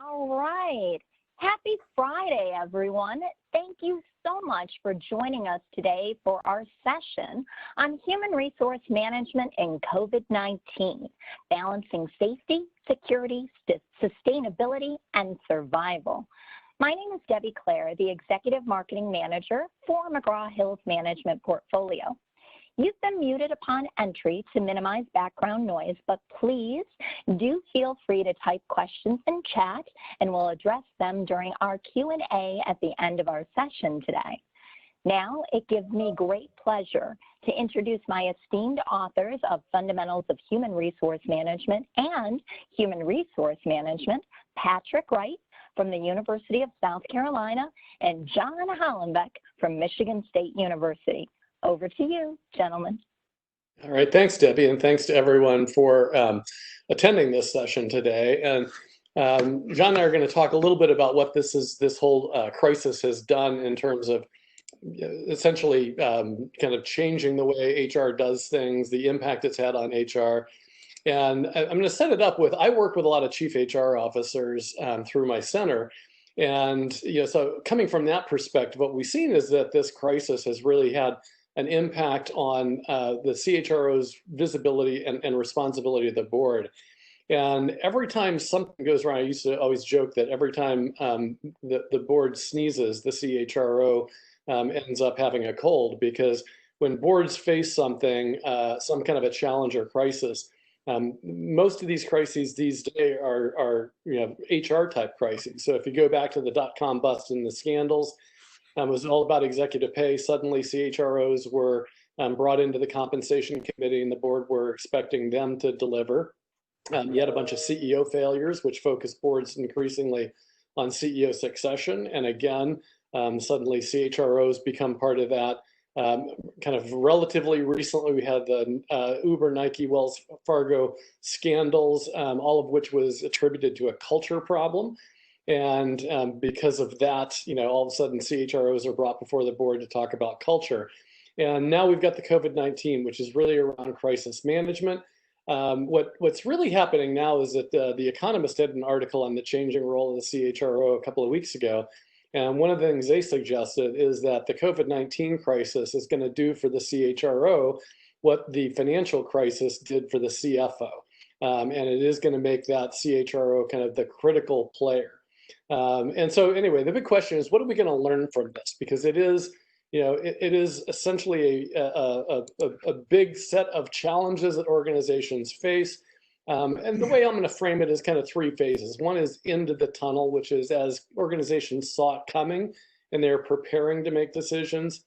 All right. Happy Friday, everyone. Thank you so much for joining us today for our session on human resource management and COVID-19, balancing safety, security, sustainability, and survival. My name is Debbie Clare, the Executive Marketing Manager for McGraw-Hill's management portfolio. You've been muted upon entry to minimize background noise, but please do feel free to type questions in chat and we'll address them during our Q&A at the end of our session today. Now, it gives me great pleasure to introduce my esteemed authors of Fundamentals of Human Resource Management and Human Resource Management, Patrick Wright from the University of South Carolina and John Hollenbeck from Michigan State University. Over to you, gentlemen. All right, thanks, Debbie, and thanks to everyone for attending this session today. And John and I are going to talk a little bit about what this whole crisis has done in terms of essentially kind of changing the way HR does things, the impact it's had on HR. And I'm going to set it up with, I work with a lot of chief HR officers through my center. And so coming from that perspective, what we've seen is that this crisis has really had an impact on the CHRO's visibility and responsibility of the board. And every time something goes wrong, I used to always joke that every time the board sneezes, the CHRO ends up having a cold, because when boards face something, some kind of a challenge or crisis, most of these crises these days are HR type crises. So if you go back to the .com bust and the scandals, it was all about executive pay. Suddenly CHROs were brought into the compensation committee and the board were expecting them to deliver. You had a bunch of CEO failures, which focused boards increasingly on CEO succession. And again, suddenly CHROs become part of that. Kind of relatively recently, we had the Uber, Nike, Wells Fargo scandals, all of which was attributed to a culture problem. And because of that, all of a sudden CHROs are brought before the board to talk about culture. And now we've got the COVID-19, which is really around crisis management. What's really happening now is that the Economist did an article on the changing role of the CHRO a couple of weeks ago. And one of the things they suggested is that the COVID-19 crisis is going to do for the CHRO what the financial crisis did for the CFO. And it is going to make that CHRO kind of the critical player. And so anyway, the big question is, what are we going to learn from this? Because it is, it is essentially a big set of challenges that organizations face. And the way I'm going to frame it is kind of three phases. One is into the tunnel, which is as organizations saw it coming and they're preparing to make decisions.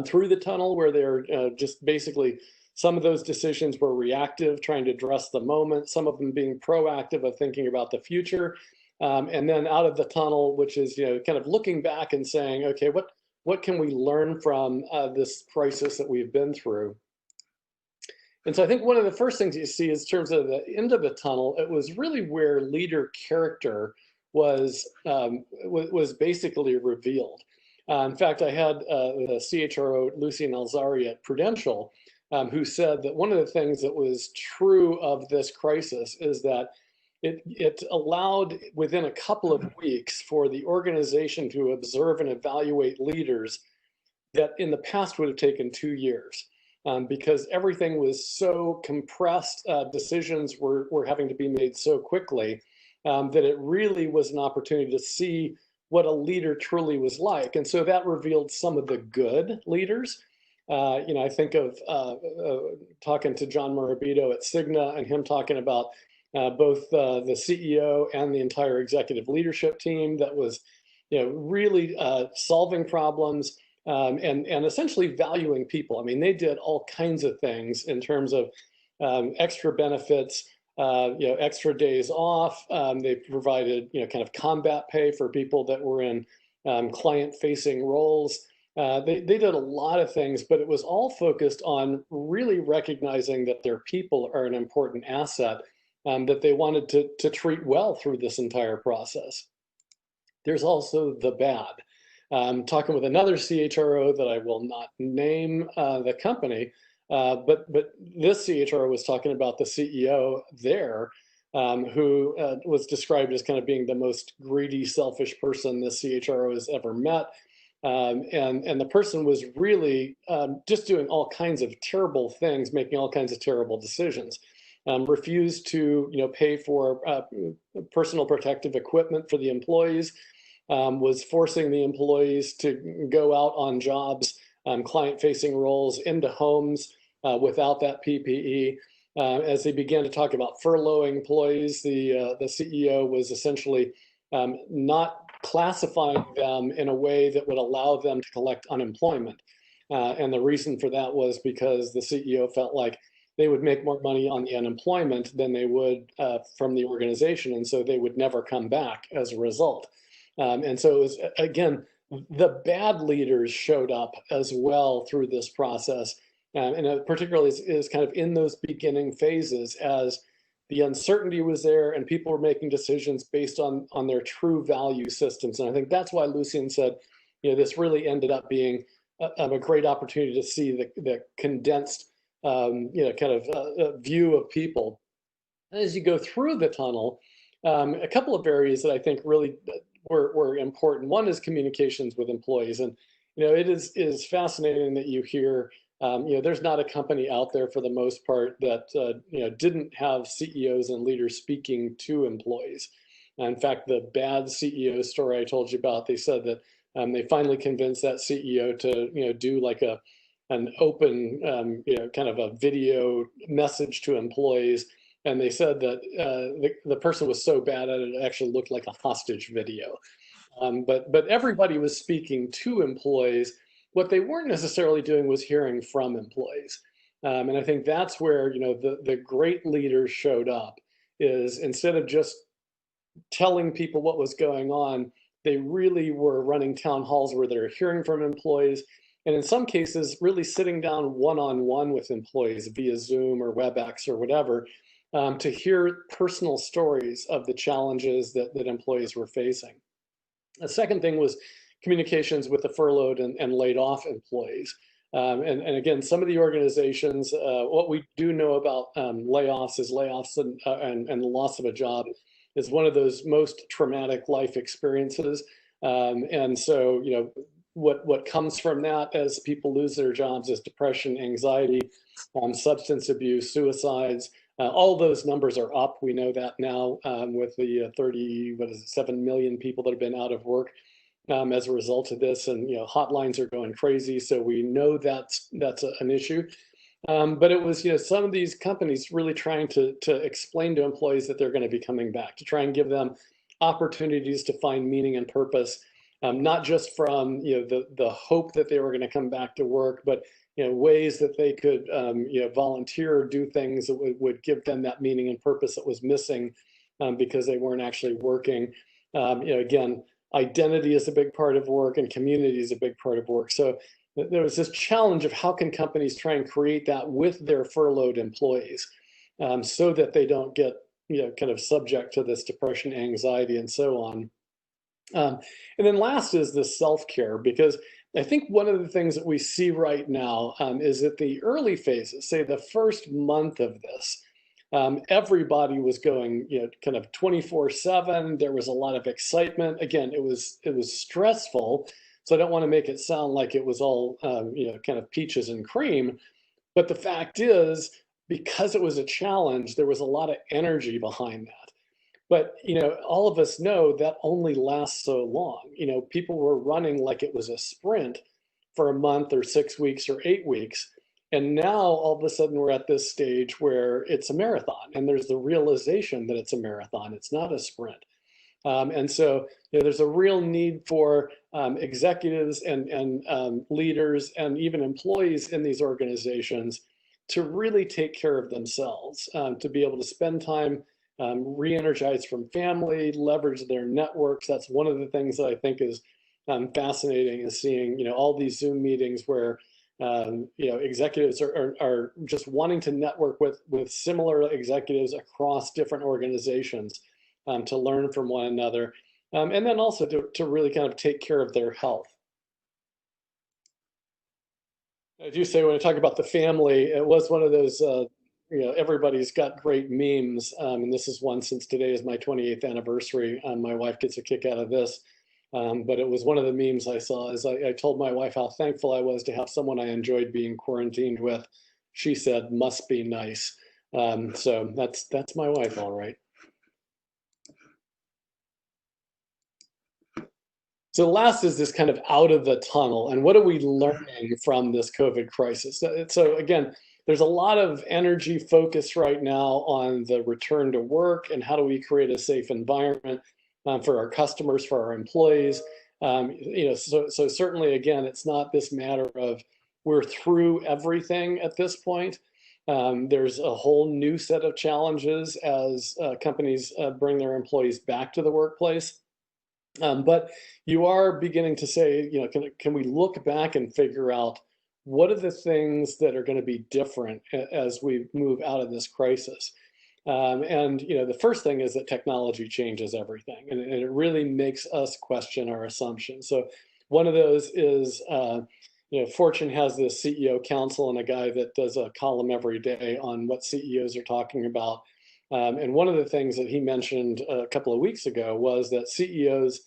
Through the tunnel, where they're just basically, some of those decisions were reactive, trying to address the moment, some of them being proactive of thinking about the future. And then out of the tunnel, which is kind of looking back and saying, okay, what can we learn from this crisis that we've been through? And so I think one of the first things you see is in terms of the end of the tunnel, it was really where leader character was basically revealed. In fact, I had the CHRO, Lucian Alzari at Prudential, who said that one of the things that was true of this crisis is that it allowed within a couple of weeks for the organization to observe and evaluate leaders that in the past would have taken 2 years. Because everything was so compressed, decisions were having to be made so quickly that it really was an opportunity to see what a leader truly was like. And so that revealed some of the good leaders. I think of talking to John Morabito at Cigna and him talking about both the CEO and the entire executive leadership team that was really solving problems. And essentially valuing people. I mean, they did all kinds of things in terms of extra benefits, extra days off. They provided, kind of combat pay for people that were in client-facing roles. They did a lot of things, but it was all focused on really recognizing that their people are an important asset that they wanted to treat well through this entire process. There's also the bad. Talking with another CHRO that I will not name the company, but this CHRO was talking about the CEO there who was described as kind of being the most greedy, selfish person the CHRO has ever met. And the person was really just doing all kinds of terrible things, making all kinds of terrible decisions. Refused to pay for personal protective equipment for the employees, was forcing the employees to go out on jobs, client-facing roles into homes without that PPE. As they began to talk about furloughing employees, the CEO was essentially not classifying them in a way that would allow them to collect unemployment. And the reason for that was because the CEO felt like they would make more money on the unemployment than they would from the organization, and so they would never come back as a result. And so it was, again, the bad leaders showed up as well through this process, and particularly is kind of in those beginning phases as the uncertainty was there and people were making decisions based on their true value systems. And I think that's why Lucian said, this really ended up being a great opportunity to see the condensed kind of view of people. And as you go through the tunnel, a couple of areas that I think really were important. One is communications with employees. And, it is fascinating that you hear, there's not a company out there for the most part that, didn't have CEOs and leaders speaking to employees. In fact, the bad CEO story I told you about, they said that they finally convinced that CEO to, do like an open, kind of a video message to employees. And they said that the person was so bad at it, it actually looked like a hostage video. But everybody was speaking to employees. What they weren't necessarily doing was hearing from employees. And I think that's where, the great leaders showed up, is instead of just telling people what was going on, they really were running town halls where they're hearing from employees. And in some cases, really sitting down one-on-one with employees via Zoom or WebEx or whatever, to hear personal stories of the challenges that employees were facing. The second thing was communications with the furloughed and laid off employees. And again, some of the organizations, what we do know about layoffs and the loss of a job is one of those most traumatic life experiences. And so, what comes from that as people lose their jobs is depression, anxiety, substance abuse, suicides. All those numbers are up. We know that now with the 7 million people that have been out of work as a result of this, and hotlines are going crazy. So we know that's an issue. But it was some of these companies really trying to explain to employees that they're going to be coming back, to try and give them opportunities to find meaning and purpose. Not just from the hope that they were going to come back to work, but ways that they could volunteer or do things that would give them that meaning and purpose that was missing because they weren't actually working. Again, identity is a big part of work, and community is a big part of work. So there was this challenge of how can companies try and create that with their furloughed employees, so that they don't get kind of subject to this depression, anxiety, and so on. And then last is the self-care, because I think one of the things that we see right now is that the early phases, say the first month of this, everybody was going, kind of 24/7. There was a lot of excitement. Again, it was stressful. So I don't want to make it sound like it was all, kind of peaches and cream. But the fact is, because it was a challenge, there was a lot of energy behind that. But, all of us know that only lasts so long. People were running like it was a sprint for a month or 6 weeks or 8 weeks. And now all of a sudden we're at this stage where it's a marathon, and there's the realization that it's a marathon. It's not a sprint. And so there's a real need for executives and leaders and even employees in these organizations to really take care of themselves, to be able to spend time re-energize from family, leverage their networks. That's one of the things that I think is fascinating, is seeing all these Zoom meetings where executives are just wanting to network with similar executives across different organizations to learn from one another, and then also to really kind of take care of their health. I do say, when I talk about the family, it was one of those everybody's got great memes, and this is one since today is my 28th anniversary. My wife gets a kick out of this. But it was one of the memes I saw. Is I told my wife how thankful I was to have someone I enjoyed being quarantined with. She said, "Must be nice." So that's my wife, all right. So last is this kind of out of the tunnel, and what are we learning from this COVID crisis? So again, there's a lot of energy focus right now on the return to work and how do we create a safe environment for our customers, for our employees. So certainly, again, it's not this matter of we're through everything at this point. There's a whole new set of challenges as companies bring their employees back to the workplace. But you are beginning to say, can we look back and figure out what are the things that are going to be different as we move out of this crisis? The first thing is that technology changes everything, and it really makes us question our assumptions. So one of those is, Fortune has this CEO council and a guy that does a column every day on what CEOs are talking about. And one of the things that he mentioned a couple of weeks ago was that CEOs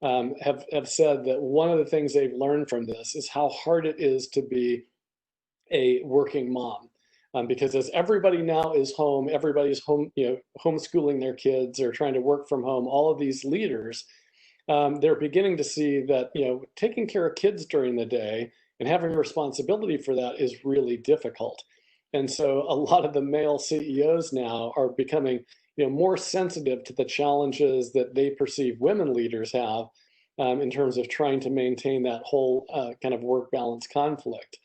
have said that one of the things they've learned from this is how hard it is to be a working mom. Because as everybody now is home, everybody's home, homeschooling their kids or trying to work from home, all of these leaders, they're beginning to see that, taking care of kids during the day and having responsibility for that is really difficult. And so a lot of the male CEOs now are becoming, more sensitive to the challenges that they perceive women leaders have in terms of trying to maintain that whole kind of work balance conflict.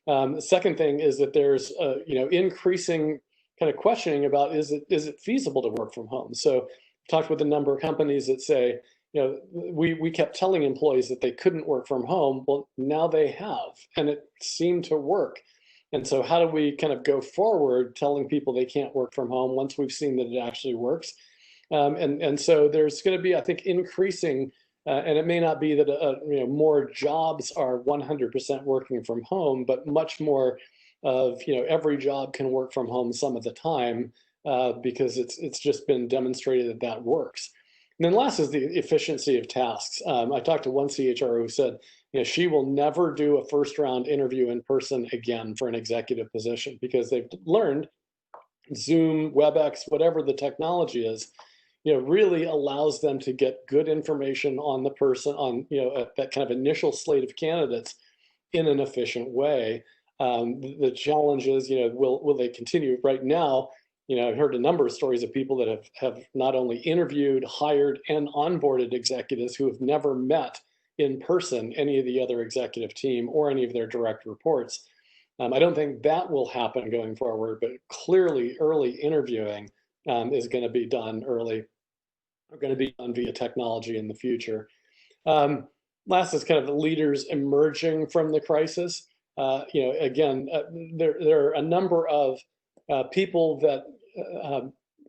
The second thing is that there's increasing kind of questioning about is it feasible to work from home? So I've talked with a number of companies that say, we kept telling employees that they couldn't work from home. Well, now they have, and it seemed to work. And so how do we kind of go forward telling people they can't work from home once we've seen that it actually works? And so there's going to be, I think, increasing, and it may not be that more jobs are 100% working from home, but much more of every job can work from home some of the time because it's just been demonstrated that that works. And then last is the efficiency of tasks. I talked to one CHRO who said, she will never do a first round interview in person again for an executive position because they've learned Zoom, WebEx, whatever the technology is, really allows them to get good information on the person, on that kind of initial slate of candidates in an efficient way. The challenge is, will they continue? Right now, I've heard a number of stories of people that have not only interviewed, hired, and onboarded executives who have never met in person any of the other executive team or any of their direct reports. I don't think that will happen going forward, but clearly early interviewing is going to be done early, or going to be done via technology in the future. Last is kind of the leaders emerging from the crisis. Again, there are a number of people that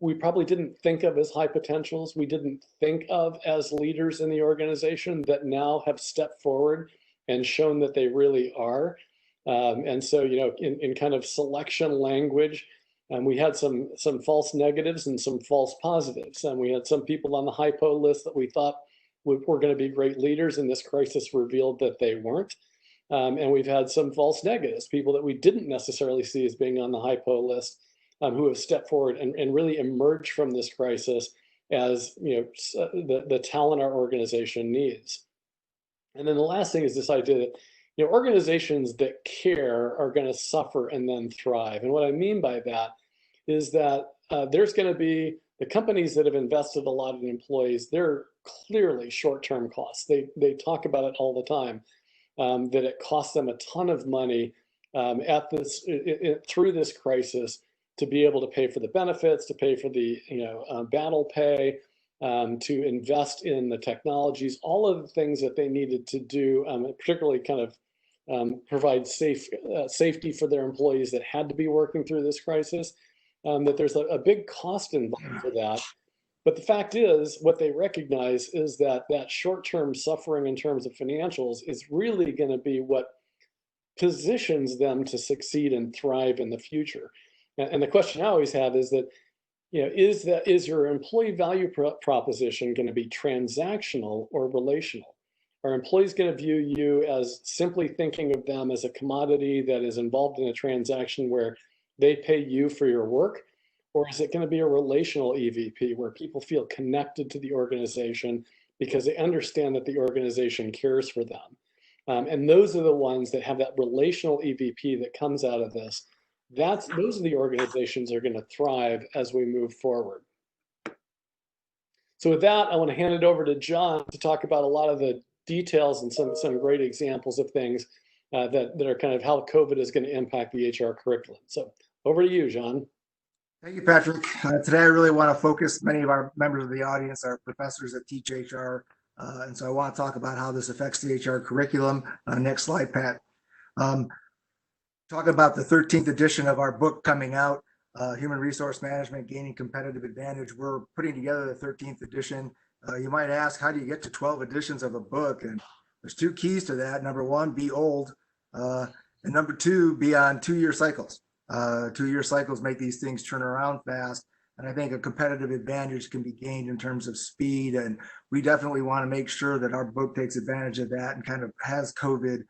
we probably didn't think of as high potentials. We didn't think of as leaders in the organization that now have stepped forward and shown that they really are. And so, in kind of selection language, we had some false negatives and some false positives. And we had some people on the hypo list that we thought were going to be great leaders, and this crisis revealed that they weren't. And we've had some false negatives, people that we didn't necessarily see as being on the hypo list, who have stepped forward and really emerged from this crisis as the talent our organization needs. And then the last thing is this idea that organizations that care are going to suffer and then thrive. And what I mean by that is that there's going to be the companies that have invested a lot in employees. They're clearly short-term costs. They talk about it all the time, that it costs them a ton of money through this crisis to be able to pay for the benefits, to pay for the battle pay, to invest in the technologies, all of the things that they needed to do, particularly kind of provide safety for their employees that had to be working through this crisis, that there's a big cost involved for that. But the fact is, what they recognize is that short-term suffering in terms of financials is really going to be what positions them to succeed and thrive in the future. And the question I always have is that, is your employee value proposition going to be transactional or relational? Are employees going to view you as simply thinking of them as a commodity that is involved in a transaction where they pay you for your work? Or is it going to be a relational EVP where people feel connected to the organization because they understand that the organization cares for them? And those are the ones that have that relational EVP that comes out of this. Those are the organizations that are going to thrive as we move forward. So with that, I want to hand it over to John to talk about a lot of the details and some great examples of things that are kind of how COVID is going to impact the HR curriculum. So over to you, John. Thank you, Patrick. Today, I really want to focus, many of our members of the audience are professors that teach HR. And so I want to talk about how this affects the HR curriculum. Next slide, Pat. Talk about the 13th edition of our book coming out, Human Resource Management, Gaining Competitive Advantage. We're putting together the 13th edition. You might ask, how do you get to 12 editions of a book? And there's two keys to that. Number one, be old. And number two, be on 2-year cycles. 2-year cycles make these things turn around fast. And I think a competitive advantage can be gained in terms of speed. And we definitely want to make sure that our book takes advantage of that and kind of has COVID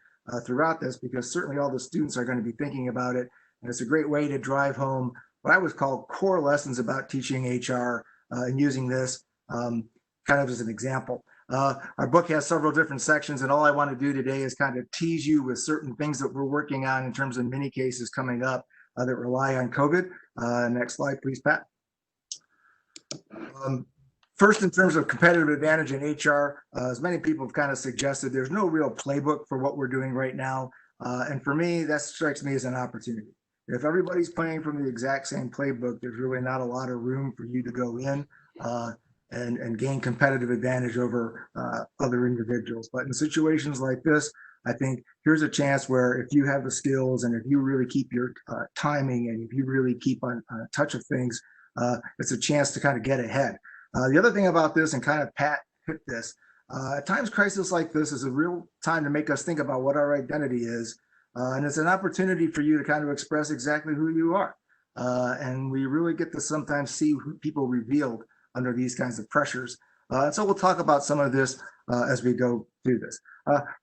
throughout this, because certainly all the students are going to be thinking about it. And it's a great way to drive home what I would call core lessons about teaching HR and using this kind of as an example. Our book has several different sections, and all I want to do today is kind of tease you with certain things that we're working on in terms of mini cases coming up that rely on COVID. Next slide, please, Pat. First, in terms of competitive advantage in HR, as many people have kind of suggested, there's no real playbook for what we're doing right now. And for me, that strikes me as an opportunity. If everybody's playing from the exact same playbook, there's really not a lot of room for you to go in and gain competitive advantage over other individuals. But in situations like this, I think here's a chance where if you have the skills and if you really keep your timing and if you really keep on touch of things, it's a chance to kind of get ahead. The other thing about this, and kind of Pat hit this, at times crisis like this is a real time to make us think about what our identity is. And it's an opportunity for you to kind of express exactly who you are. And we really get to sometimes see who people revealed under these kinds of pressures. And so we'll talk about some of this as we go through this.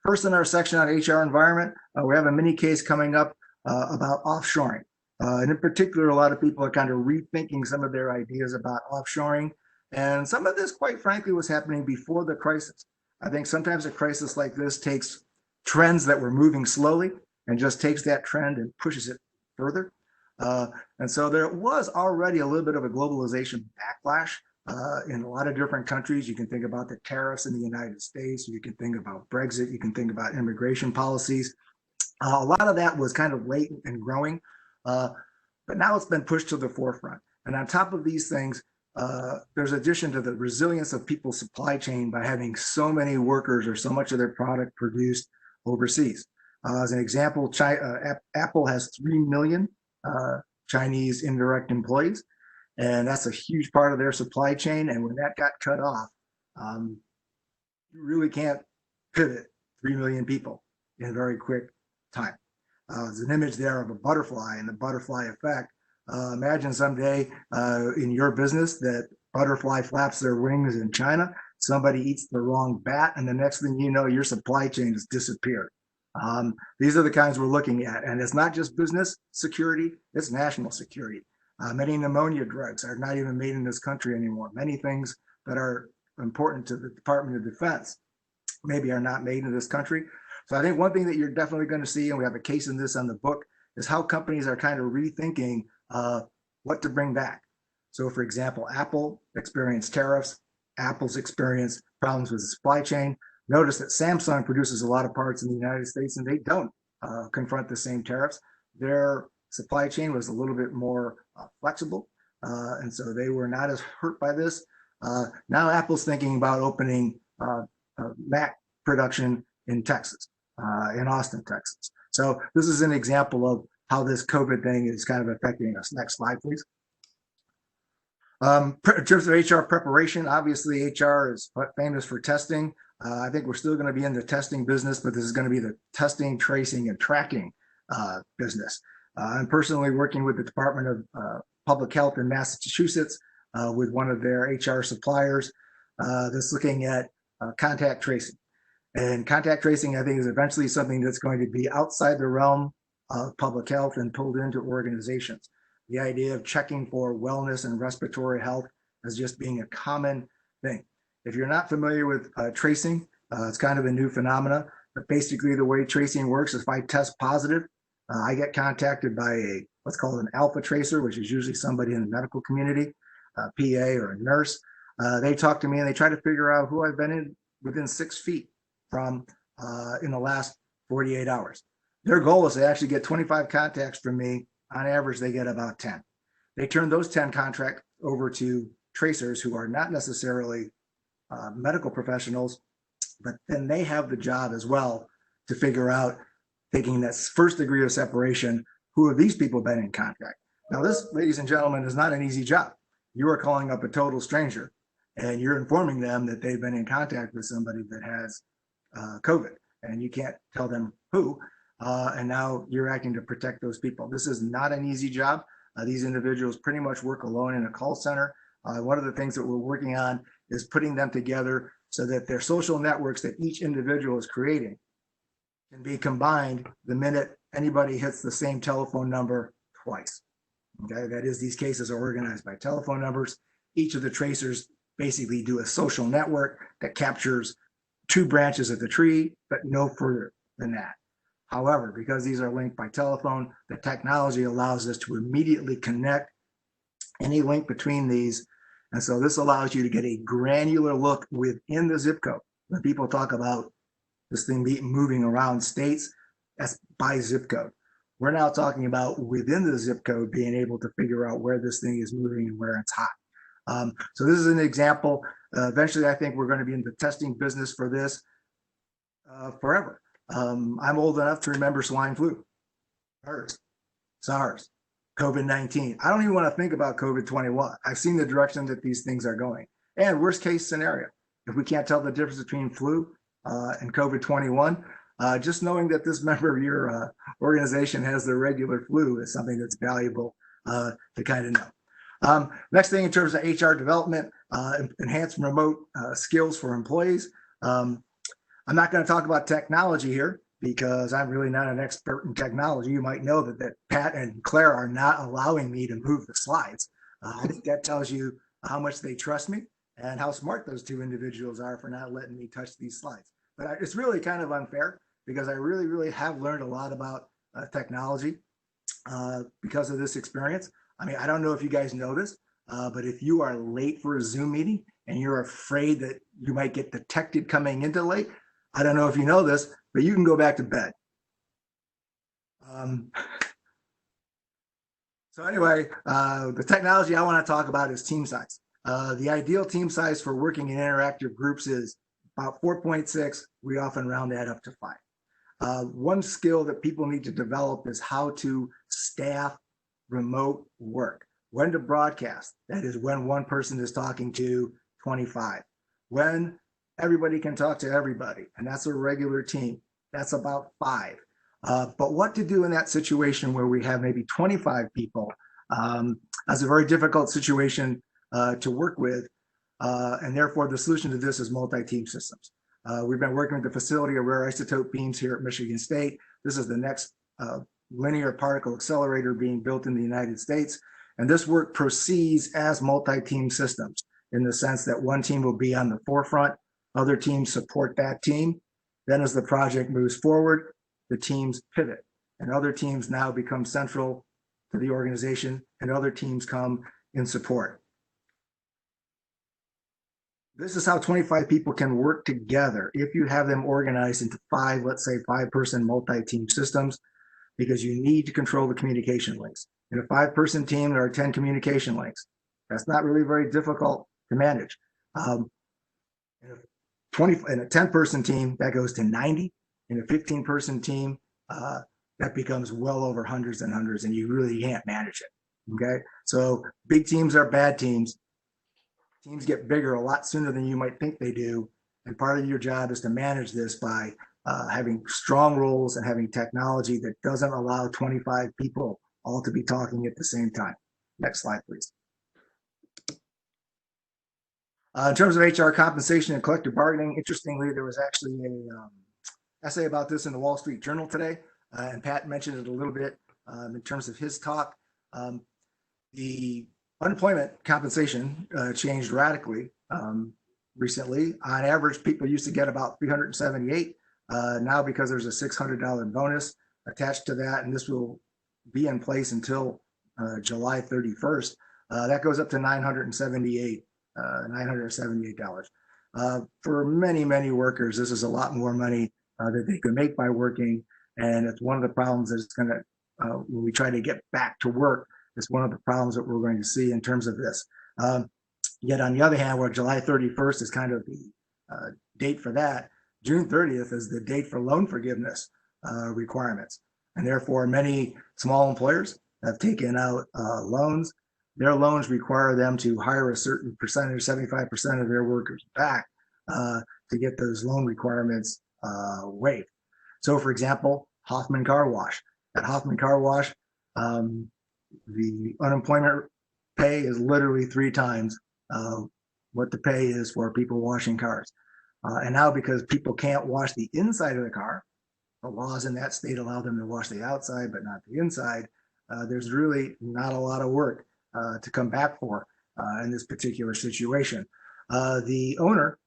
First, in our section on HR environment, we have a mini case coming up about offshoring. And in particular, a lot of people are kind of rethinking some of their ideas about offshoring. And some of this, quite frankly, was happening before the crisis. I think sometimes a crisis like this takes trends that were moving slowly and just takes that trend and pushes it further. And so there was already a little bit of a globalization backlash in a lot of different countries. You can think about the tariffs in the United States. You can think about Brexit. You can think about immigration policies. A lot of that was kind of latent and growing, but now it's been pushed to the forefront. And on top of these things, there's addition to the resilience of people's supply chain by having so many workers or so much of their product produced overseas. As an example, Apple has 3 million Chinese indirect employees, and that's a huge part of their supply chain. And when that got cut off, you really can't pivot 3 million people in a very quick time. There's an image there of a butterfly and the butterfly effect. Imagine someday in your business that butterfly flaps their wings in China, somebody eats the wrong bat, and the next thing you know, your supply chain has disappeared. These are the kinds we're looking at, and it's not just business security, it's national security. Many pneumonia drugs are not even made in this country anymore. Many things that are important to the Department of Defense maybe are not made in this country. So I think one thing that you're definitely going to see, and we have a case in this on the book, is how companies are kind of rethinking what to bring back. So for example, Apple experienced tariffs. Apple's experienced problems with the supply chain. Notice that Samsung produces a lot of parts in the United States and they don't confront the same tariffs. Their supply chain was a little bit more flexible. And so they were not as hurt by this. Now Apple's thinking about opening Mac production in Texas, in Austin, Texas. So this is an example of how this COVID thing is kind of affecting us. Next slide, please. In terms of HR preparation, obviously HR is famous for testing. I think we're still going to be in the testing business, but this is going to be the testing, tracing, and tracking business. I'm personally working with the Department of Public Health in Massachusetts with one of their HR suppliers that's looking at contact tracing. And contact tracing, I think, is eventually something that's going to be outside the realm of public health and pulled into organizations. The idea of checking for wellness and respiratory health as just being a common thing. If you're not familiar with tracing, it's kind of a new phenomena, but basically the way tracing works is if I test positive, I get contacted by what's called an alpha tracer, which is usually somebody in the medical community, a PA or a nurse. They talk to me and they try to figure out who I've been in within 6 feet from in the last 48 hours. Their goal is to actually get 25 contacts from me. On average, they get about 10. They turn those 10 contracts over to tracers who are not necessarily medical professionals, but then they have the job as well to figure out, taking that first degree of separation, who have these people been in contact? Now, this, ladies and gentlemen, is not an easy job. You are calling up a total stranger and you're informing them that they've been in contact with somebody that has COVID, and you can't tell them who. And now you're acting to protect those people. This is not an easy job. These individuals pretty much work alone in a call center. One of the things that we're working on is putting them together so that their social networks that each individual is creating can be combined the minute anybody hits the same telephone number twice. Okay, that is, these cases are organized by telephone numbers. Each of the tracers basically do a social network that captures 2 branches of the tree, but no further than that. However, because these are linked by telephone, the technology allows us to immediately connect any link between these. And so this allows you to get a granular look within the zip code. When people talk about this thing moving around states, that's by zip code. We're now talking about within the zip code being able to figure out where this thing is moving and where it's hot. So this is an example. Eventually, I think we're going to be in the testing business for this forever. I'm old enough to remember swine flu, MERS, SARS, COVID-19. I don't even want to think about COVID-21. I've seen the direction that these things are going. And worst case scenario, if we can't tell the difference between flu and COVID-21, just knowing that this member of your organization has the regular flu is something that's valuable to kind of know. Next thing in terms of HR development, enhanced remote skills for employees. I'm not going to talk about technology here because I'm really not an expert in technology. You might know that Pat and Claire are not allowing me to move the slides. I think that tells you how much they trust me and how smart those 2 individuals are for not letting me touch these slides. But it's really kind of unfair because I really, really have learned a lot about technology because of this experience. I mean, I don't know if you guys know this, but if you are late for a Zoom meeting and you're afraid that you might get detected coming into late, I don't know if you know this, but you can go back to bed. So anyway, the technology I want to talk about is team size. The ideal team size for working in interactive groups is about 4.6. We often round that up to 5. One skill that people need to develop is how to staff remote work. When to broadcast, that is when one person is talking to 25. When everybody can talk to everybody, and that's a regular team, that's about 5. But what to do in that situation where we have maybe 25 people? That's a very difficult situation to work with, and therefore the solution to this is multi-team systems. We've been working with the facility of rare isotope beams here at Michigan State. This is the next linear particle accelerator being built in the United States, and this work proceeds as multi-team systems in the sense that one team will be on the forefront, other teams support that team. Then as the project moves forward, the teams pivot and other teams now become central to the organization and other teams come in support. This is how 25 people can work together if you have them organized into 5, let's say 5-person multi-team systems, because you need to control the communication links. In a 5-person team, there are 10 communication links. That's not really very difficult to manage. In a 10-person team, that goes to 90. In a 15-person team, that becomes well over hundreds and hundreds, and you really can't manage it. Okay, so big teams are bad teams. Teams get bigger a lot sooner than you might think they do, and part of your job is to manage this by having strong roles and having technology that doesn't allow 25 people all to be talking at the same time. Next slide, please. In terms of HR compensation and collective bargaining, interestingly, there was actually an essay about this in the Wall Street Journal today, and Pat mentioned it a little bit in terms of his talk. The unemployment compensation changed radically recently. On average, people used to get about $378. Now, because there's a $600 bonus attached to that, and this will be in place until July 31st, that goes up to $978. For many, many workers, this is a lot more money that they can make by working, and it's one of the problems that it's going to, when we try to get back to work, it's one of the problems that we're going to see in terms of this. Yet on the other hand, where July 31st is kind of the date for that, June 30th is the date for loan forgiveness requirements. And therefore, many small employers have taken out loans. Their loans require them to hire a certain percentage, 75% of their workers back to get those loan requirements waived. So, for example, Hoffman Car Wash. At Hoffman Car Wash, the unemployment pay is literally 3 times what the pay is for people washing cars. And now, because people can't wash the inside of the car, the laws in that state allow them to wash the outside, but not the inside. There's really not a lot of work to come back for in this particular situation. The owner,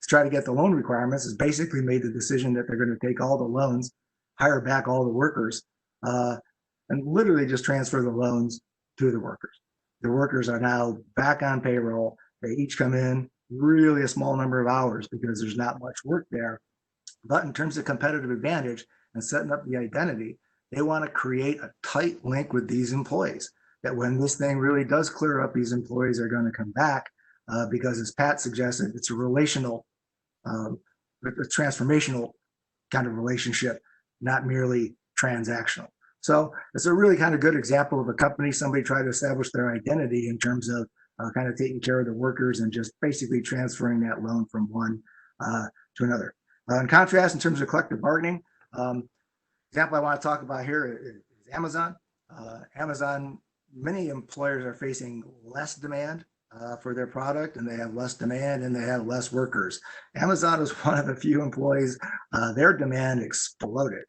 to try to get the loan requirements, has basically made the decision that they're going to take all the loans, hire back all the workers, and literally just transfer the loans to the workers. The workers are now back on payroll. They each come in really a small number of hours because there's not much work there. But in terms of competitive advantage and setting up the identity, they want to create a tight link with these employees, that when this thing really does clear up, these employees are going to come back because, as Pat suggested, it's a relational, a transformational kind of relationship, not merely transactional. So it's a really kind of good example of a company, somebody tried to establish their identity in terms of kind of taking care of the workers and just basically transferring that loan from one to another. In contrast, in terms of collective bargaining, example I want to talk about here is Amazon. Amazon, many employers are facing less demand for their product, and they have less demand and they have less workers. Amazon is one of the few employees, their demand exploded.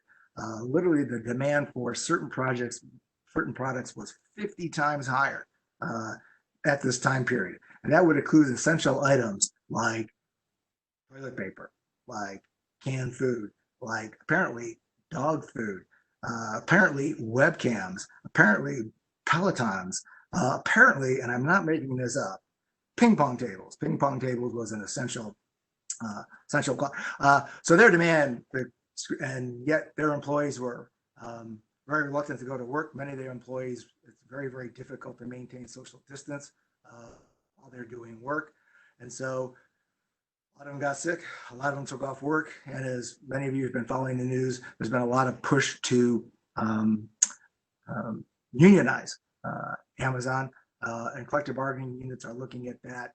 Literally, the demand for certain products was 50 times higher at this time period. And that would include essential items like toilet paper, like canned food, like apparently dog food, apparently webcams, apparently Pelotons, apparently, and I'm not making this up, ping pong tables. Ping pong tables was an essential. So their demand, and yet their employees were very reluctant to go to work. Many of their employees, it's very, very difficult to maintain social distance while they're doing work. And so a lot of them got sick, a lot of them took off work. And as many of you have been following the news, there's been a lot of push to unionize Amazon, and collective bargaining units are looking at that.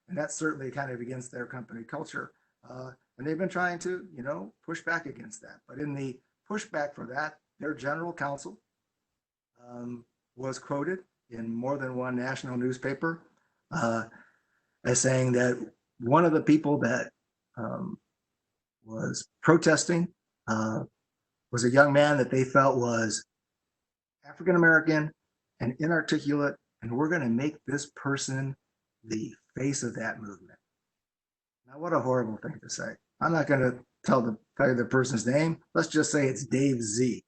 And that's certainly kind of against their company culture. And they've been trying to, push back against that. But in the pushback for that, their general counsel was quoted in more than one national newspaper as saying that one of the people that was protesting was a young man that they felt was African-American and inarticulate, and we're going to make this person the face of that movement. Now, what a horrible thing to say. I'm not going to tell you the person's name. Let's just say it's Dave Z.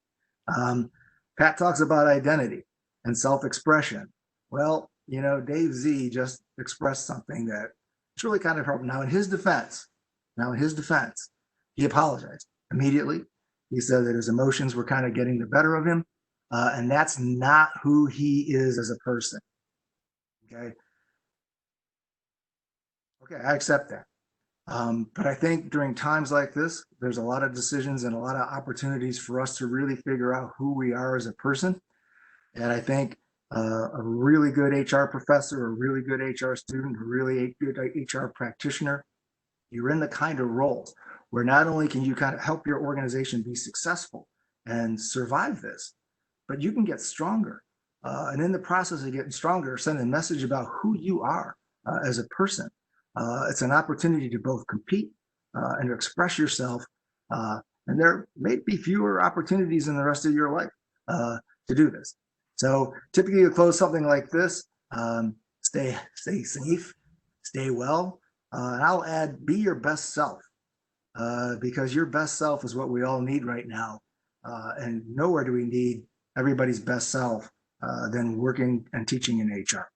Pat talks about identity and self-expression. Well, Dave Z just expressed something that it's really kind of hard. Now, in his defense, he apologized immediately. He said that his emotions were kind of getting the better of him, and that's not who he is as a person. Okay, I accept that. But I think during times like this, there's a lot of decisions and a lot of opportunities for us to really figure out who we are as a person. And I think a really good HR professor, a really good HR student, a really good HR practitioner, you're in the kind of roles where not only can you kind of help your organization be successful and survive this, but you can get stronger. And in the process of getting stronger, send a message about who you are as a person. It's an opportunity to both compete and to express yourself. And there may be fewer opportunities in the rest of your life to do this. So typically you close something like this, stay safe, stay well. And I'll add, be your best self, because your best self is what we all need right now. And nowhere do we need everybody's best self than working and teaching in HR.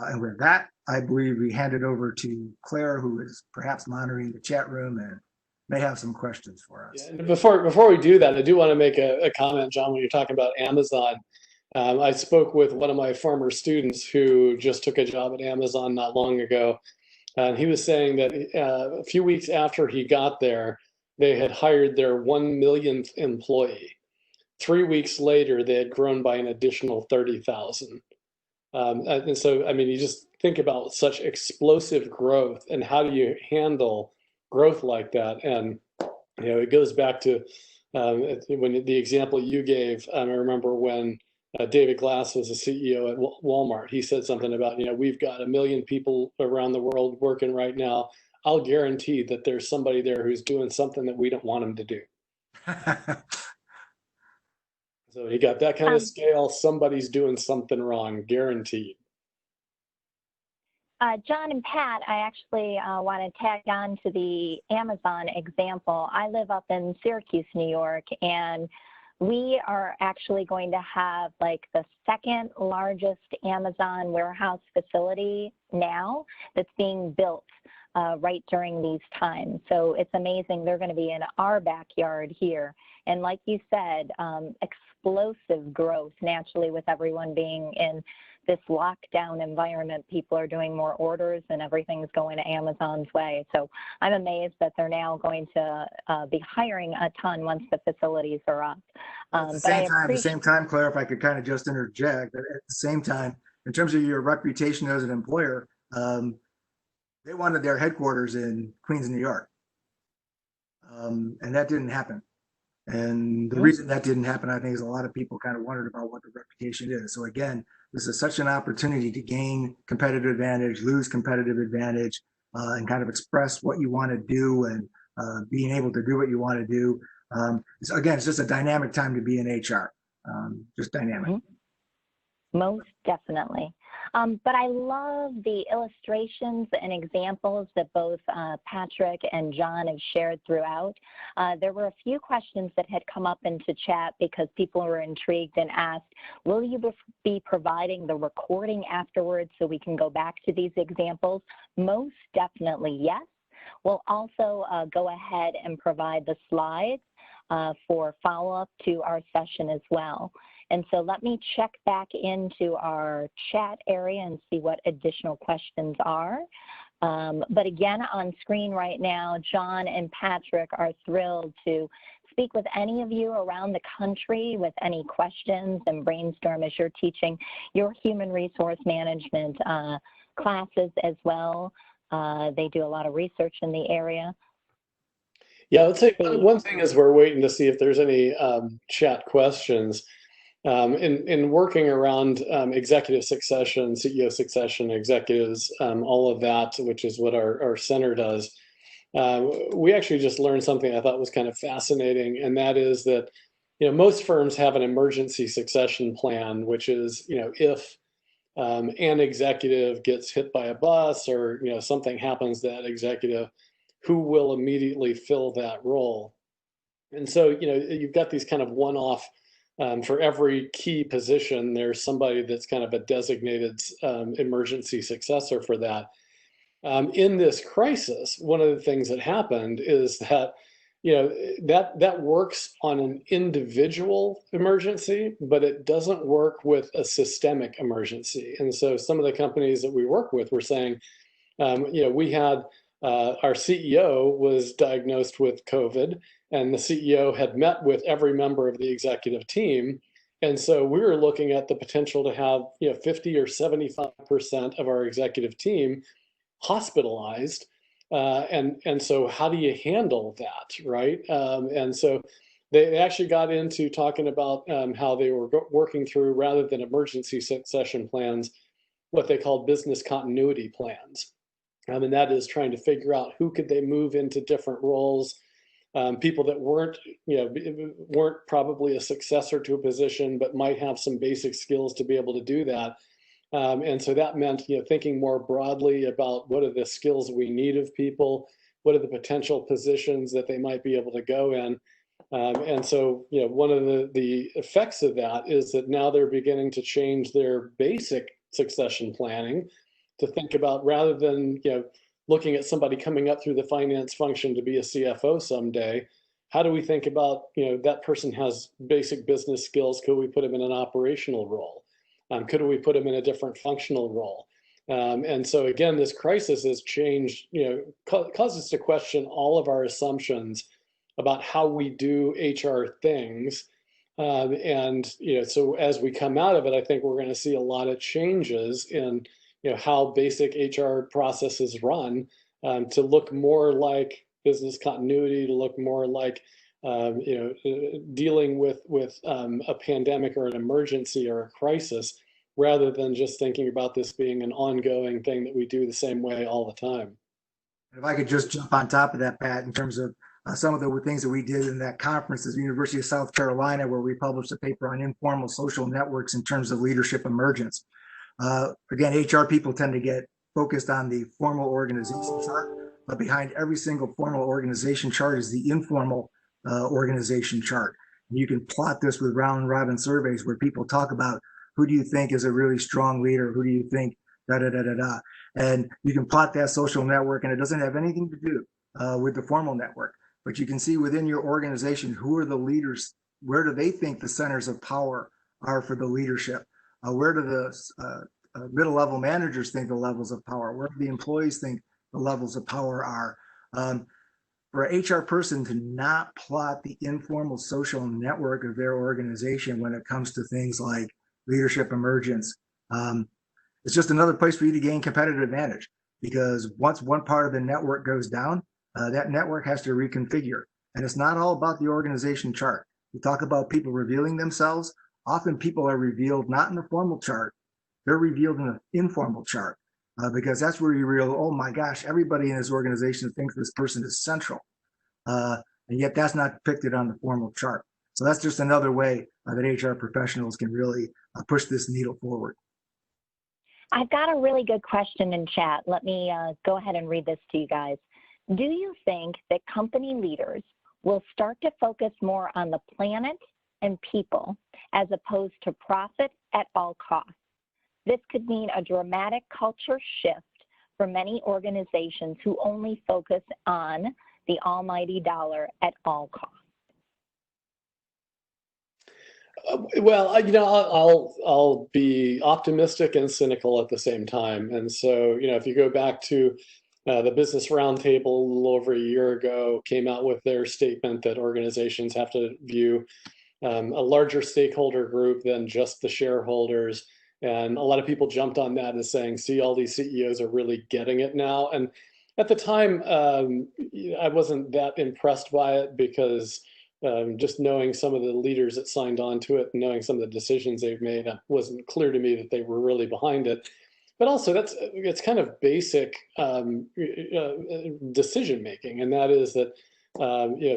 And with that, I believe we hand it over to Claire, who is perhaps monitoring the chat room and may have some questions for us. Yeah, before we do that, I do want to make a comment, John, when you're talking about Amazon. I spoke with one of my former students who just took a job at Amazon not long ago. And he was saying that a few weeks after he got there, they had hired their 1 millionth employee. 3 weeks later, they had grown by an additional 30,000. And so, I mean, you just think about such explosive growth and how do you handle growth like that? And, you know, it goes back to when the example you gave. I remember when David Glass was a CEO at Walmart. He said something about, you know, we've got 1 million people around the world working right now. I'll guarantee that there's somebody there who's doing something that we don't want them to do. So you got that kind of scale. Somebody's doing something wrong, guaranteed. John and Pat, I actually want to tag on to the Amazon example. I live up in Syracuse, New York, and we are actually going to have like the second largest Amazon warehouse facility now that's being built right during these times. So it's amazing. They're going to be in our backyard here. And like you said, explosive growth naturally with everyone being in this lockdown environment. People are doing more orders and everything's going to Amazon's way. So I'm amazed that they're now going to be hiring a ton once the facilities are up. At the same time, Claire, if I could kind of just interject, at the same time, in terms of your reputation as an employer, they wanted their headquarters in Queens, New York. And that didn't happen. And the reason that didn't happen, I think, is a lot of people kind of wondered about what the reputation is. So again, this is such an opportunity to gain competitive advantage, lose competitive advantage, and kind of express what you want to do and being able to do what you want to do. Again, it's just a dynamic time to be in HR, just dynamic. Most definitely. But I love the illustrations and examples that both Patrick and John have shared throughout. There were a few questions that had come up into chat because people were intrigued and asked, will you be providing the recording afterwards so we can go back to these examples? Most definitely, yes. We'll also go ahead and provide the slides for follow-up to our session as well. And so let me check back into our chat area and see what additional questions are. But again, on screen right now, John and Patrick are thrilled to speak with any of you around the country with any questions and brainstorm as you're teaching your human resource management classes as well. They do a lot of research in the area. Yeah, I would say one thing is we're waiting to see if there's any chat questions. In working around executive succession, CEO succession, executives, all of that, which is what our center does, we actually just learned something I thought was kind of fascinating, and that is that, you know, most firms have an emergency succession plan, which is, you know, if an executive gets hit by a bus or, you know, something happens to that executive, who will immediately fill that role? And so, you know, you've got these kind of one-off. For every key position, there's somebody that's kind of a designated emergency successor for that. In this crisis, one of the things that happened is that, you know, that works on an individual emergency, but it doesn't work with a systemic emergency. And so some of the companies that we work with were saying, you know, we had our CEO was diagnosed with COVID, and the CEO had met with every member of the executive team. And so we were looking at the potential to have, you know, 50 or 75% of our executive team hospitalized And so how do you handle that, right? And so they actually got into talking about how they were working through, rather than emergency succession plans, what they called business continuity plans. And that is trying to figure out who could they move into different roles, people that weren't probably a successor to a position, but might have some basic skills to be able to do that. And so that meant, thinking more broadly about what are the skills we need of people, what are the potential positions that they might be able to go in. And so, one of the effects of that is that now they're beginning to change their basic succession planning to think about, rather than, looking at somebody coming up through the finance function to be a CFO someday, how do we think about, that person has basic business skills? Could we put them in an operational role? Could we put them in a different functional role? And so again, this crisis has changed, caused us to question all of our assumptions about how we do HR things. So as we come out of it, I think we're going to see a lot of changes in, how basic HR processes run, to look more like business continuity, to look more like, dealing with a pandemic or an emergency or a crisis, rather than just thinking about this being an ongoing thing that we do the same way all the time. If I could just jump on top of that, Pat, in terms of some of the things that we did in that conference at the University of South Carolina, where we published a paper on informal social networks in terms of leadership emergence. Again, HR people tend to get focused on the formal organization chart, but behind every single formal organization chart is the informal organization chart. And you can plot this with round robin surveys where people talk about, who do you think is a really strong leader? Who do you think da da da da da? And you can plot that social network, and it doesn't have anything to do with the formal network. But you can see within your organization, who are the leaders? Where do they think the centers of power are for the leadership? Where do the middle level managers think the levels of power? Where do the employees think the levels of power are? For an HR person to not plot the informal social network of their organization when it comes to things like leadership emergence, it's just another place for you to gain competitive advantage, because once one part of the network goes down, that network has to reconfigure. And it's not all about the organization chart. You talk about people revealing themselves. Often people are revealed not in the formal chart, they're revealed in an informal chart, because that's where you realize, oh my gosh, everybody in this organization thinks this person is central. And yet that's not depicted on the formal chart. So that's just another way that HR professionals can really push this needle forward. I've got a really good question in chat. Let me go ahead and read this to you guys. Do you think that company leaders will start to focus more on the planet and people as opposed to profit at all costs? This could mean a dramatic culture shift for many organizations who only focus on the almighty dollar at all costs. Well, I'll be optimistic and cynical at the same time. And so, if you go back to the Business Roundtable a little over a year ago, came out with their statement that organizations have to view a larger stakeholder group than just the shareholders. And a lot of people jumped on that as saying, see, all these CEOs are really getting it now. And at the time, I wasn't that impressed by it, because just knowing some of the leaders that signed on to it and knowing some of the decisions they've made, it wasn't clear to me that they were really behind it. But also, it's kind of basic decision making, and that is that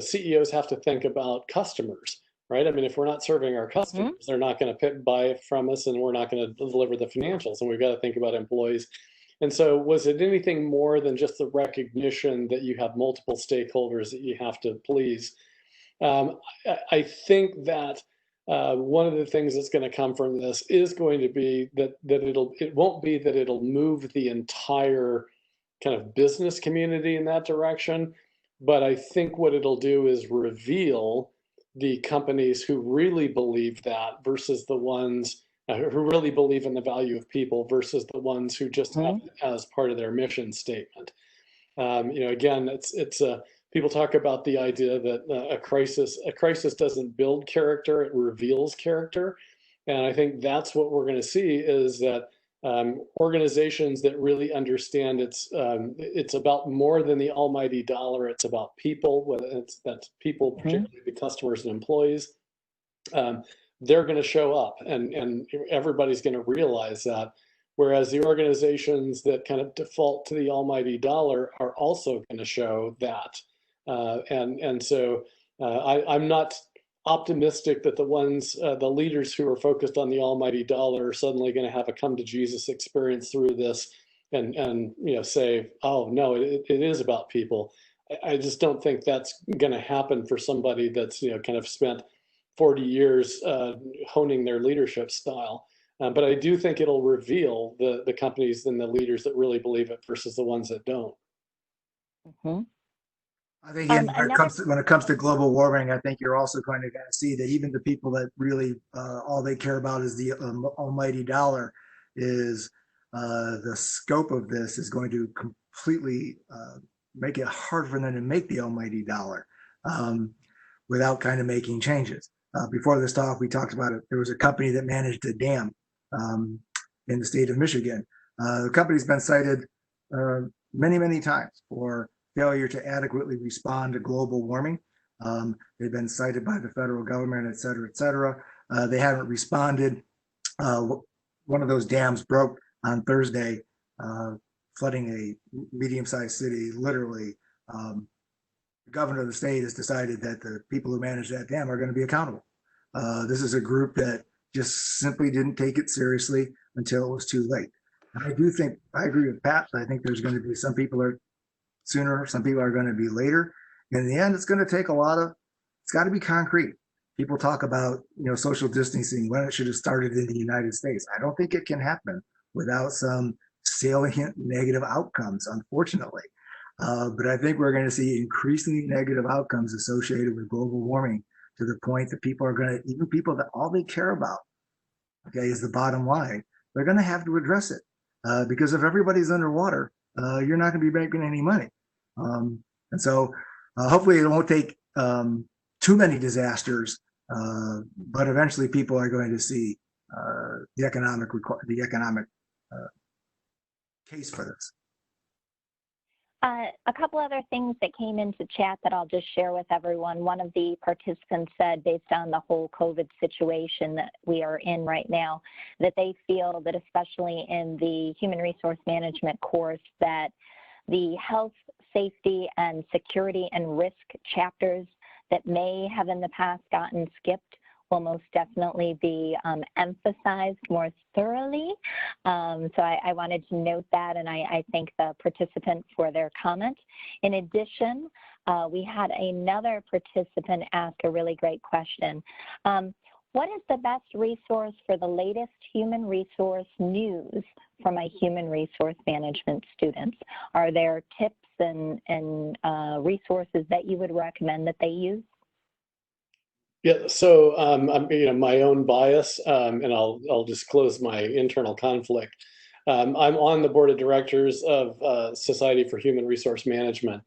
CEOs have to think about customers, right? I mean, if we're not serving our customers, they're not going to buy it from us, and we're not going to deliver the financials, and we've got to think about employees. And so, was it anything more than just the recognition that you have multiple stakeholders that you have to please? I think that one of the things that's going to come from this is going to be that it won't be that it'll move the entire kind of business community in that direction, but I think what it'll do is reveal the companies who really believe that versus the ones who really believe in the value of people versus the ones who just have it as part of their mission statement. Again, it's people talk about the idea that a crisis doesn't build character, it reveals character. And I think that's what we're going to see, is that organizations that really understand it's about more than the almighty dollar. It's about people, whether that's people, particularly the customers and employees. They're going to show up, and everybody's going to realize that. Whereas the organizations that kind of default to the almighty dollar are also going to show that. So I'm not optimistic that the leaders who are focused on the almighty dollar are suddenly going to have a come to Jesus experience through this and say, oh no, it is about people. I just don't think that's going to happen for somebody that's kind of spent 40 years honing their leadership style. But I do think it'll reveal the companies and the leaders that really believe it versus the ones that don't. Mm-hmm. I think when it comes to global warming, I think you're also going to see that even the people that really all they care about is the almighty dollar, is the scope of this is going to completely make it hard for them to make the almighty dollar without kind of making changes. Before this talk, we talked about it. There was a company that managed a dam in the state of Michigan. The company's been cited many, many times for failure to adequately respond to global warming. They've been cited by the federal government, et cetera, et cetera. They haven't responded. One of those dams broke on Thursday, flooding a medium-sized city, literally. The governor of the state has decided that the people who manage that dam are going to be accountable. This is a group that just simply didn't take it seriously until it was too late. And I agree with Pat. I think there's going to be some people are sooner, some people are going to be later. In the end, it's going to take it's got to be concrete. People talk about, social distancing, when it should have started in the United States. I don't think it can happen without some salient negative outcomes, unfortunately. But I think we're going to see increasingly negative outcomes associated with global warming, to the point that even people that all they care about, is the bottom line, they're going to have to address it. Because if everybody's underwater, you're not going to be making any money. And so hopefully it won't take too many disasters, but eventually people are going to see the economic case for this. A couple other things that came into chat that I'll just share with everyone. One of the participants said, based on the whole COVID situation that we are in right now, that they feel that especially in the human resource management course, that the health, safety, and security and risk chapters that may have in the past gotten skipped will most definitely be emphasized more thoroughly. So I wanted to note that, and I thank the participant for their comment. In addition, we had another participant ask a really great question. What is the best resource for the latest human resource news for my human resource management students? Are there tips and resources that you would recommend that they use? Yeah, so I'm, my own bias, and I'll disclose my internal conflict. I'm on the board of directors of Society for Human Resource Management,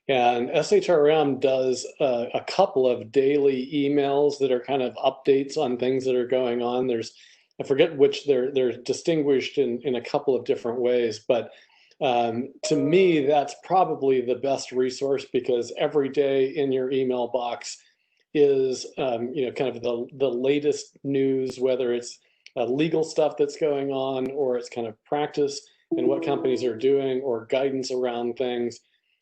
and SHRM does a couple of daily emails that are kind of updates on things that are going on. I forget which, they're distinguished in a couple of different ways, but to me, that's probably the best resource, because every day in your email box is kind of the latest news, whether it's legal stuff that's going on, or it's kind of practice and what companies are doing, or guidance around things.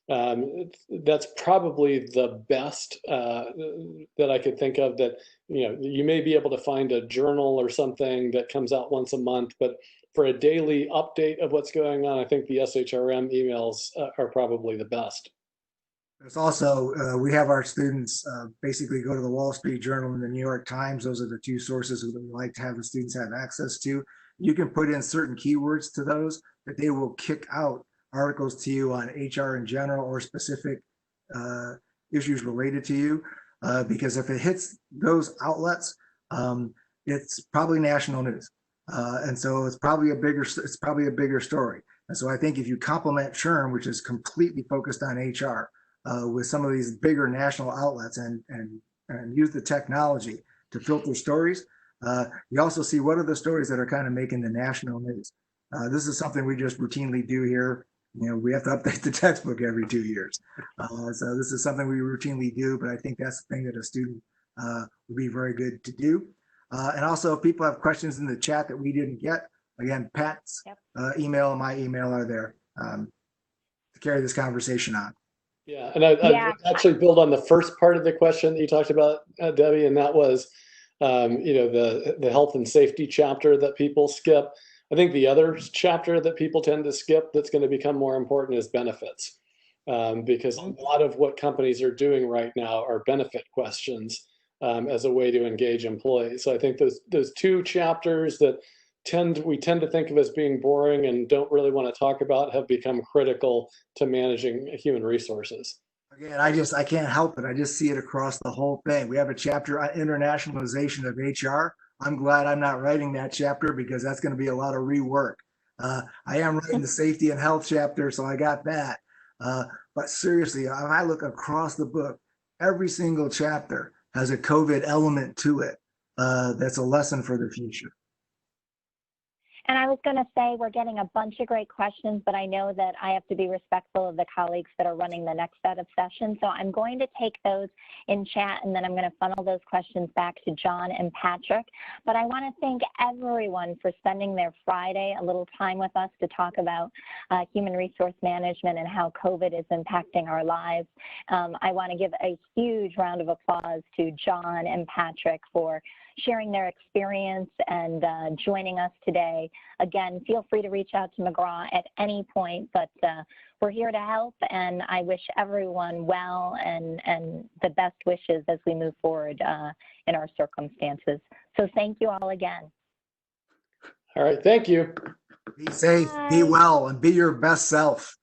That's probably the best that I could think of. That you may be able to find a journal or something that comes out once a month, but for a daily update of what's going on, I think the SHRM emails are probably the best. There's also, we have our students basically go to the Wall Street Journal and the New York Times. Those are the two sources that we like to have the students have access to. You can put in certain keywords to those that they will kick out articles to you on HR in general, or specific issues related to you. Because if it hits those outlets, it's probably national news. And so it's probably a bigger story. And so I think if you complement SHRM, which is completely focused on HR, with some of these bigger national outlets, and use the technology to filter stories, you also see what are the stories that are kind of making the national news. This is something we just routinely do here. We have to update the textbook every 2 years. So this is something we routinely do, but I think that's the thing that a student would be very good to do. And also, if people have questions in the chat that we didn't get, again, Pat's email and my email are there to carry this conversation on. Yeah, and I actually build on the first part of the question that you talked about, Debbie, and that was, the health and safety chapter that people skip. I think the other chapter that people tend to skip that's going to become more important is benefits, because a lot of what companies are doing right now are benefit questions as a way to engage employees. So I think those two chapters that we tend to think of as being boring and don't really want to talk about have become critical to managing human resources. Again, I can't help it. I just see it across the whole thing. We have a chapter on internationalization of HR. I'm glad I'm not writing that chapter because that's going to be a lot of rework. I am writing the safety and health chapter, so I got that. But seriously, if I look across the book, every single chapter has a COVID element to it. That's a lesson for the future. And I was going to say we're getting a bunch of great questions, but I know that I have to be respectful of the colleagues that are running the next set of sessions. So I'm going to take those in chat, and then I'm going to funnel those questions back to John and Patrick. But I want to thank everyone for spending their Friday a little time with us to talk about human resource management and how COVID is impacting our lives. I want to give a huge round of applause to John and Patrick for sharing their experience and joining us today. Again, feel free to reach out to McGraw at any point, but we're here to help, and I wish everyone well and the best wishes as we move forward in our circumstances. So thank you all again. All right, thank you. Be safe, be well, and be your best self.